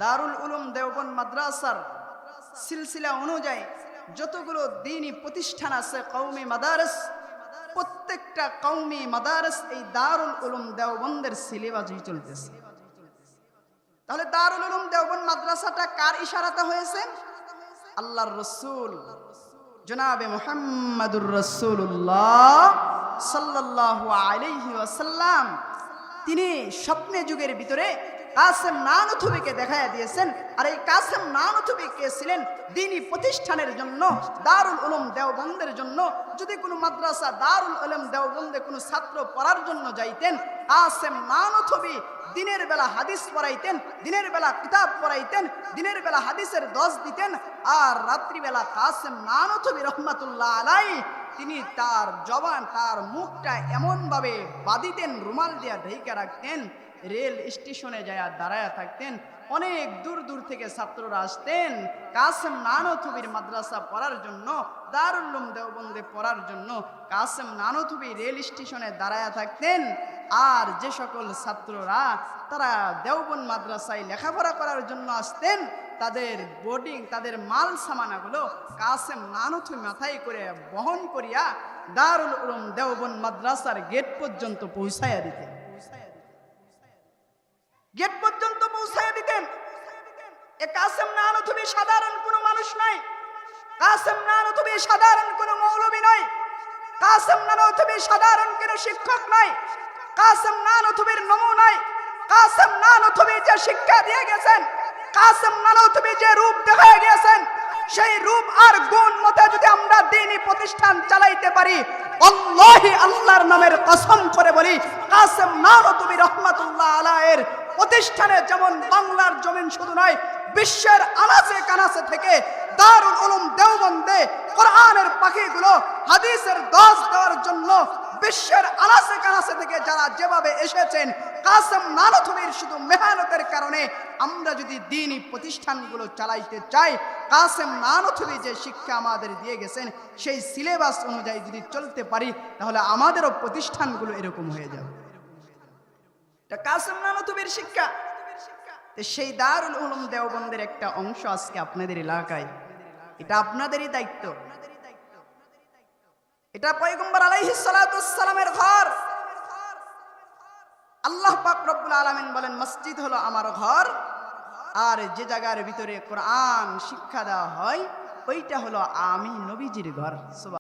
দারুল উলুম দেওবন্দ মাদ্রাসার সিলসিলা অনুযায়ী যতগুলো দ্বীনি প্রতিষ্ঠান আছে কওমি মাদারিস, প্রত্যেকটা কওমি মাদারিস এই দারুল উলুম দেওবন্দের সিলেবাসই চলতেছে। তাহলে দারুল উলুম দেওবন্দ মাদ্রাসাটা কার ইশারাতে হয়েছে? আল্লাহর রাসূল জনাবে মুহাম্মাদুর রাসূলুল্লাহ সাল্লাল্লাহু আলাইহি ওয়াসাল্লাম তিনি স্বপ্নে যুগের ভিতরে কাসেম নানুতুবিকে দেখাইয়া দিয়েছেন। আর এই কাসেম নানুতুবি কে ছিলেন? দ্বীনি প্রতিষ্ঠানের জন্য, দারুল উলুম দেওবন্দের জন্য যদি কোনো মাদ্রাসা দারুল উলুম দেওবন্দে কোনো ছাত্র পড়ার জন্য যাইতেন, কাসেম নানুতুবি দিনের বেলা হাদিস পড়াইতেন, দিনের বেলা কিতাব পড়াইতেন, দিনের বেলা হাদিসের দশ দিতেন, আর রাত্রিবেলা কাসেম নানুতুবি রহমাতুল্লাহ আলাইহি তিনি তার জবান, তার মুখটা এমনভাবে বাঁধিতেন, রুমাল দিয়া ঢেকে রাখতেন, রেল স্টেশনে যায় দাঁড়ায়া থাকতেন। অনেক দূর দূর থেকে ছাত্ররা আসতেন কাসেম নানুতুবির মাদ্রাসা পড়ার জন্য, দারুল উলুম দেওবন্দে পড়ার জন্য। কাসেম নানুতুবি রেল স্টেশনে দাঁড়ায়া থাকতেন। আর যে সকল ছাত্ররা তারা দেওবন্দ মাদ্রাসায় লেখাপড়া করার জন্য আসতেন, তাদের বোর্ডিং, তাদের মাল সামানাগুলো কাসেম নানুতুবি মাথায় করে বহন করিয়া দারুল উলুম দেওবন্দ মাদ্রাসার গেট পর্যন্ত পৌঁছাইয়া দিতেন। গেট পর্যন্ত পৌঁছাইয়া দিতেন। এ কাসেম নানুতুবি সাধারণ কোনো মানুষ নয়, কাসেম নানুতুবি সাধারণ কোনো মৌলবী নয়, কাসেম নানুতুবি সাধারণ কোনো শিক্ষক নয়, কাসেম নানুতুবির নমুনায় কাসেম নানুতুবি যে শিক্ষা দিয়ে গেছেন, কাসেম নানুতুবি যে রূপ দেখায় গিয়েছেন, সেই রূপ আর গুণ মতে যদি আমরা দ্বীনি প্রতিষ্ঠান চালাইতে পারি, আল্লাহি আল্লাহর নামের কসম করে বলি, কাসেম নানুতুবি রহমাতুল্লাহ আলাইহির প্রতিষ্ঠানে যেমন বাংলার জমিন শুধু নয়, বিশ্বের আনাচে কানাচে থেকে দারুল উলুম দেওবন্দে কোরআনের পাখিগুলো হাদিসের দশ দেওয়ার জন্য বিশ্বের আনাচে কানাচে থেকে যারা যেভাবে এসেছেন, কাসেম নানুতুবির শুধু মেহনতের কারণে আমরা যদি দ্বীনি প্রতিষ্ঠানগুলো চালাইতে চাই, কাসেম নানুতুবি যে শিক্ষা আমাদের দিয়ে গেছেন সেই সিলেবাস অনুযায়ী যদি চলতে পারি, তাহলে আমাদেরও প্রতিষ্ঠানগুলো এরকম হয়ে যাবে। এটা কাসেম নানুতুবির শিক্ষা। সেই দারুল উলুম দেওবন্দের একটা অংশ আজকে আপনাদের এলাকায়, এটা আপনাদেরই দায়িত্ব। এটা পয়গম্বর আলাইহিস সালাতু ওয়াস সালামের ঘর। আল্লাহ পাক রব্বুল আলামিন বলেন, মসজিদ হলো আমার ঘর, আর যে জায়গার ভিতরে কোরআন শিক্ষা দেওয়া হয় ওইটা হলো আমি নবীজির ঘর।